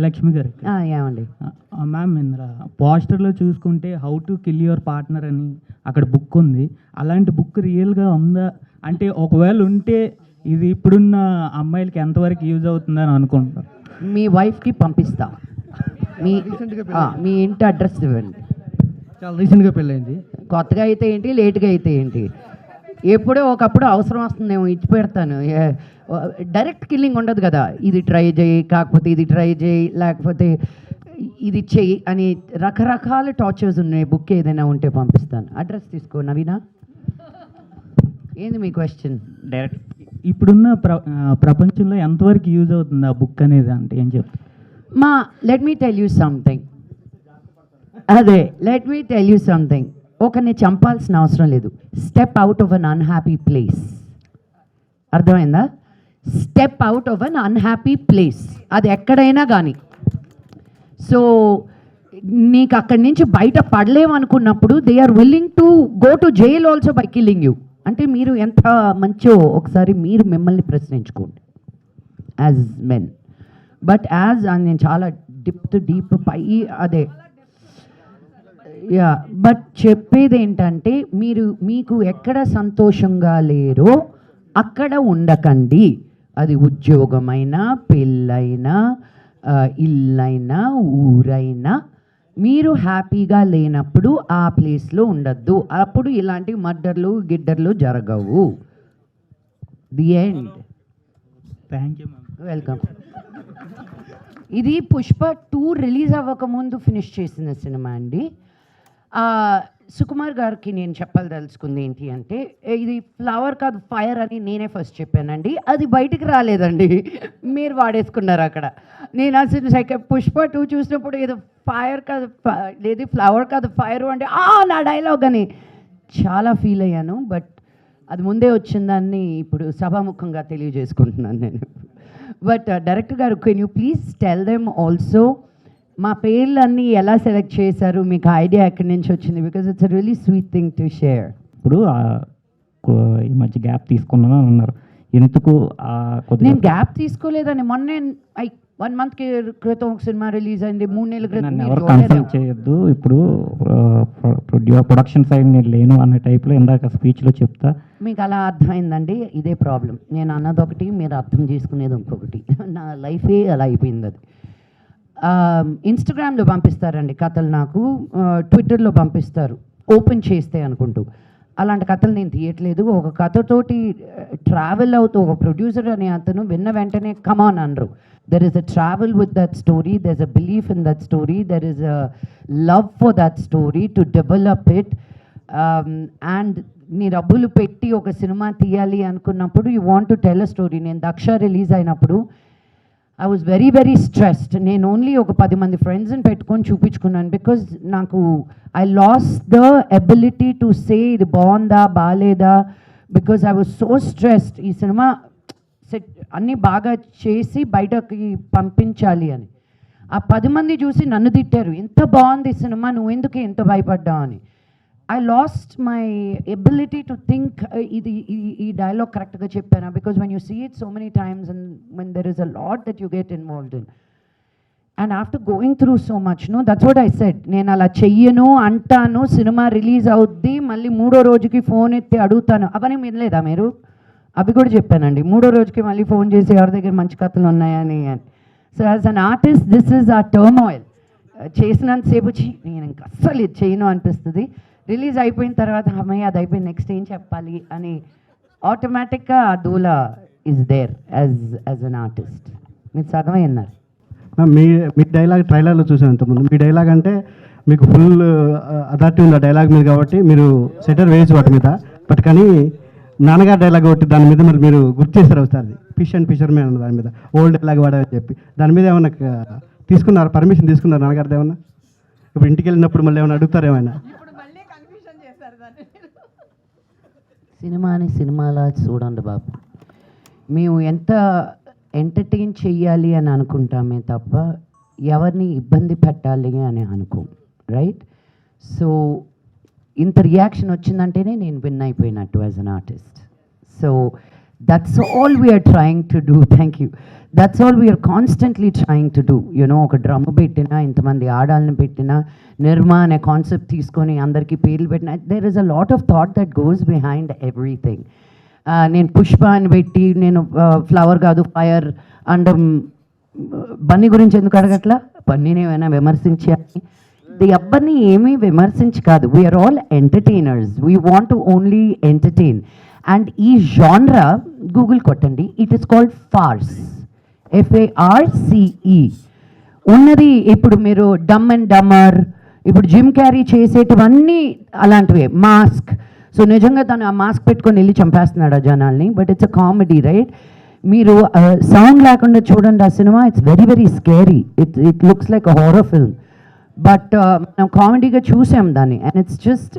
లక్ష్మి గారు ఏమండి మ్యామ్ ఇంద్ర పోస్టర్లో చూసుకుంటే how to kill your partner అని అక్కడ బుక్ ఉంది. అలాంటి బుక్ రియల్గా ఉందా? అంటే ఒకవేళ ఉంటే ఇది ఇప్పుడున్న అమ్మాయిలకి ఎంతవరకు యూజ్ అవుతుందని అనుకుంటున్నారు? మీ వైఫ్కి పంపిస్తా. మీ ఇంటి అడ్రస్ ఇవ్వండి. చాలా రీసెంట్గా పెళ్ళైంది. కొత్తగా అయితే ఏంటి, లేట్గా అయితే ఏంటి, ఎప్పుడో ఒకప్పుడు అవసరం వస్తుందేమో ఇచ్చి పెడతాను. డైరెక్ట్ కిల్లింగ్ ఉండదు కదా, ఇది ట్రై చేయి, కాకపోతే ఇది ట్రై చేయి, లేకపోతే ఇది చెయ్యి అని రకరకాల టార్చర్స్ ఉన్నాయి. బుక్ ఏదైనా ఉంటే పంపిస్తాను. అడ్రస్ తీసుకో నవీనా. ఏంది మీ క్వశ్చన్? డైరెక్ట్ ఇప్పుడున్న ప్రపంచంలో ఎంతవరకు యూజ్ అవుతుంది ఆ బుక్ అనేది అంటే ఏం చెప్తారు? Let me tell you something. Let me tell you something. ఒకరిని చంపాల్సిన అవసరం లేదు. Step out of an unhappy place. అర్థమైందా? Step out of an unhappy place, అది ఎక్కడైనా కానీ. సో నీకు అక్కడి నుంచి బయట పడలేమనుకున్నప్పుడు they are willing to go to jail also by killing you. అంటే మీరు ఎంత మంచో ఒకసారి మీరు మిమ్మల్ని ప్రశ్నించుకోండి యాజ్ మెన్. బట్ యాజ్ నేను చాలా డీప్ పై అదే బట్ చెప్పేది ఏంటంటే మీకు ఎక్కడ సంతోషంగా లేరో అక్కడ ఉండకండి. అది ఉద్యోగమైనా, పెళ్ళైనా, ఇల్లైనా, ఊరైనా, మీరు హ్యాపీగా లేనప్పుడు ఆ ప్లేస్లో ఉండద్దు. అప్పుడు ఇలాంటి మర్డర్లు గిడ్డర్లు జరగవు. The end. Thank you ma'am. Welcome. ఇది పుష్ప 2 రిలీజ్ అవ్వకముందు ఫినిష్ చేసిన సినిమా అండి. సుకుమార్ గారికి నేను చెప్పదలుచుకుంది ఏంటి అంటే, ఇది ఫ్లవర్ కాదు ఫైర్ అని నేనే ఫస్ట్ చెప్పానండి. అది బయటికి రాలేదండి, మీరు వాడేసుకున్నారు అక్కడ. నేను అసలు పుష్ప 2 చూసినప్పుడు ఏదో ఫైర్ కాదు, లేదు ఫ్లవర్ కాదు ఫైర్ అంటే నా డైలాగ్ అని చాలా ఫీల్ అయ్యాను. బట్ అది ముందే వచ్చిందాన్ని ఇప్పుడు సభాముఖంగా తెలియజేసుకుంటున్నాను నేను. బట్ డైరెక్టర్ గారు, can you please tell them also మా పేర్లన్నీ ఎలా సెలెక్ట్ చేశారు, మీకు ఐడియా ఎక్కడి నుంచి వచ్చింది? Because it's a really sweet thing to share. ఇప్పుడు ఈ మధ్య గ్యాప్ తీసుకున్నాను అన్నారు, ఎందుకు? నేను గ్యాప్ తీసుకోలేదని మొన్నే 1 month క్రితం ఒక సినిమా రిలీజ్ అయింది, 3 నెలల క్రితం. ఎవరు కన్సల్ట్ చేయొద్దు, ఇప్పుడు ప్రొడక్షన్ సైడ్ నేను లేను అనే టైప్లో ఇందాక స్పీచ్లో చెప్తా. మీకు అలా అర్థమైందండి, ఇదే ప్రాబ్లం. నేను అన్నది ఒకటి, మీరు అర్థం చేసుకునేది ఇంకొకటి. నా లైఫే అలా అయిపోయింది. అది ఇన్స్టాగ్రామ్లో పంపిస్తారండి కథలు, నాకు ట్విట్టర్లో పంపిస్తారు ఓపెన్ చేస్తే అనుకుంటూ. అలాంటి కథలు నేను తీయట్లేదు. ఒక కథతోటి ట్రావెల్ అవుతూ ఒక ప్రొడ్యూసర్ అనే అతను విన్న వెంటనే కమాన్ అనరు. There is a travel with that story, there is a belief in that story, there is a love for that story to develop it. And నీ డబ్బులు పెట్టి ఒక సినిమా తీయాలి అనుకున్నప్పుడు you want to tell a story. నేను Daksha release అయినప్పుడు I was very very stressed. నేను only ఒక 10 మంది ఫ్రెండ్స్ని పెట్టుకొని చూపించుకున్నాను. బికాజ్ నాకు I lose the ability to say ఇది బాగుందా బాగాలేదా, because I was so stressed. ఈ సినిమా సెట్ అన్నీ బాగా చేసి బయటకి పంపించాలి అని. ఆ 10 మంది చూసి నన్ను తిట్టారు, ఎంత బాగుంది సినిమా, నువ్వు ఎందుకు ఎంత భయపడ్డావు అని. I lost my ability to think ఇది ఈ డైలాగ్ కరెక్ట్గా చెప్పాను. Because when you see it so many times and when there is a lot that you get involved in and after going through so much, no that's what I said. నేను అలా చెయ్యను అంటాను, cinema release అవుద్ది, మళ్ళీ 3వ రోజుకి phone ఎత్తి అడుగుతాను. అవన్నీ వినలేదా మీరు? అవి కూడా చెప్పానండి. 3వ రోజుకి మళ్ళీ ఫోన్ చేసి ఎవరి దగ్గర మంచి కథలు ఉన్నాయని. So as an artist this is ఆ టర్మాయిల్. చేసినంతసేపు నేను ఇంకా అస్సలు ఇది చేయను అనిపిస్తుంది. రిలీజ్ అయిపోయిన తర్వాత అమ్మాయి అది అయిపోయింది, నెక్స్ట్ ఏం చెప్పాలి అని ఆటోమేటిక్గా ఆ దూలా is there as an artist. మీరు సగమే అన్నారు. మీ డైలాగ్ ట్రైలర్లో చూసాను ఇంతకుముందు. మీ డైలాగ్ అంటే మీకు ఫుల్ అథారిటీ ఉంది ఆ డైలాగ్ మీద, కాబట్టి మీరు సెటర్ వేయచ్చు వాటి మీద. బట్ కానీ నాన్నగారు డైలాగ్ ఒకటి దాని మీద మరి మీరు గుర్తు చేశారు ఒకసారి, ఫిష్ అండ్ ఫిషర్మెన్ అన్న దాని మీద ఓల్డ్ డైలాగ్ వాడారని చెప్పి, దాని మీద ఏమన్నా తీసుకున్నారు, పర్మిషన్ తీసుకున్నారు నాన్నగారిది ఏమన్నా? ఇప్పుడు ఇంటికి వెళ్ళినప్పుడు మళ్ళీ ఏమైనా అడుగుతారు ఏమైనా? సినిమాని సినిమాలా చూడండి బాబు. మేము ఎంత ఎంటర్టైన్ చెయ్యాలి అని అనుకుంటామే తప్ప ఎవరిని ఇబ్బంది పెట్టాలి అని అనుకోం, రైట్? సో ఇంత రియాక్షన్ వచ్చిందంటేనే నేను విన్ అయిపోయినట్టు as an artist. So That's all we are trying to do. Thank you. That's all we are constantly trying to do. You know, ఒక డ్రమ్ పెట్టినా, ఇంతమంది ఆడాలని పెట్టినా, నిర్మా అనే కాన్సెప్ట్ తీసుకొని అందరికీ పేర్లు పెట్టినా, there is a lot of thought that goes behind everything. నేను పుష్ప అని పెట్టి, నేను ఫ్లవర్ కాదు ఫైర్ అండ్ బన్నీ గురించి ఎందుకు అడగట్లా? బన్నీని ఏమైనా విమర్శించాలి? ది అబ్బని ఏమీ విమర్శించి కాదు. We are all entertainers. We want to only entertain. And ఈ జాన్రా గూగుల్ కొట్టండి, it is called farce, FARCE. ఉన్నది ఇప్పుడు మీరు డమ్ అండ్ డమర్, ఇప్పుడు జిమ్ క్యారీ చేసేటివన్నీ అలాంటివే. మాస్క్, సో నిజంగా తను ఆ మాస్క్ పెట్టుకొని వెళ్ళి చంపేస్తున్నాడు ఆ జనాల్ని, but it's a comedy, right? మీరు సౌండ్ లేకుండా చూడండి ఆ cinema, it's very very scary. It looks like a horror film, but మనం కామెడీగా చూసాం దాన్ని. And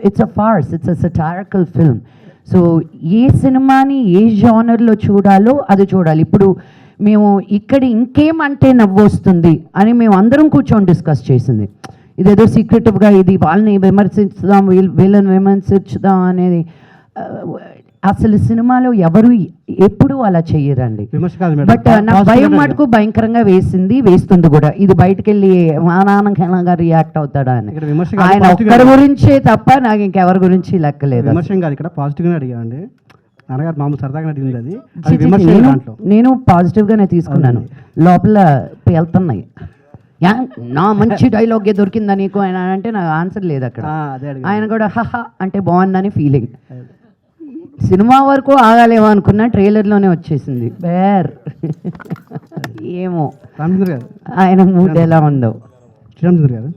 it's a farce, it's a satirical film. So ఏ సినిమాని ఏ జానర్లో చూడాలో అది చూడాలి. ఇప్పుడు మేము ఇక్కడ ఇంకేమంటే నవ్వొస్తుంది అని మేము అందరం కూర్చొని డిస్కస్ చేసింది. ఇదేదో సీక్రెటివ్గా ఇది వాళ్ళని విమర్శించుదాం, వీళ్ళని విమర్శించుదాం అనేది అసలు సినిమాలో ఎవరు ఎప్పుడు అలా చెయ్యరండి. బట్ నాకు భయం మటుకు భయంకరంగా వేస్తుంది కూడా. ఇది బయటకు వెళ్ళి మానానంగా రియాక్ట్ అవుతాడా అని. ఆయన ఒక్కరి గురించే తప్ప నాకు ఇంకెవరి గురించి లెక్కలేదు. ఇక్కడ పాజిటివ్గా అడిగానండి, నాన్నగారు మామూలు సరదాగా అడిగింది అది. నేను పాజిటివ్గానే తీసుకున్నాను. లోపల వెళ్తున్నాయి, నా మంచి డైలాగే దొరికిందా నీకు ఆయన అంటే నాకు ఆన్సర్ లేదు అక్కడ. ఆయన కూడా హహ అంటే బాగుందని ఫీలింగ్. సినిమా వరకు ఆగాలేమో అనుకున్నా, ట్రైలర్లోనే వచ్చేసింది బేర్. ఏమో ఆయన మూడ్ ఎలా ఉందో. శ్రీరామచంద్ర గారు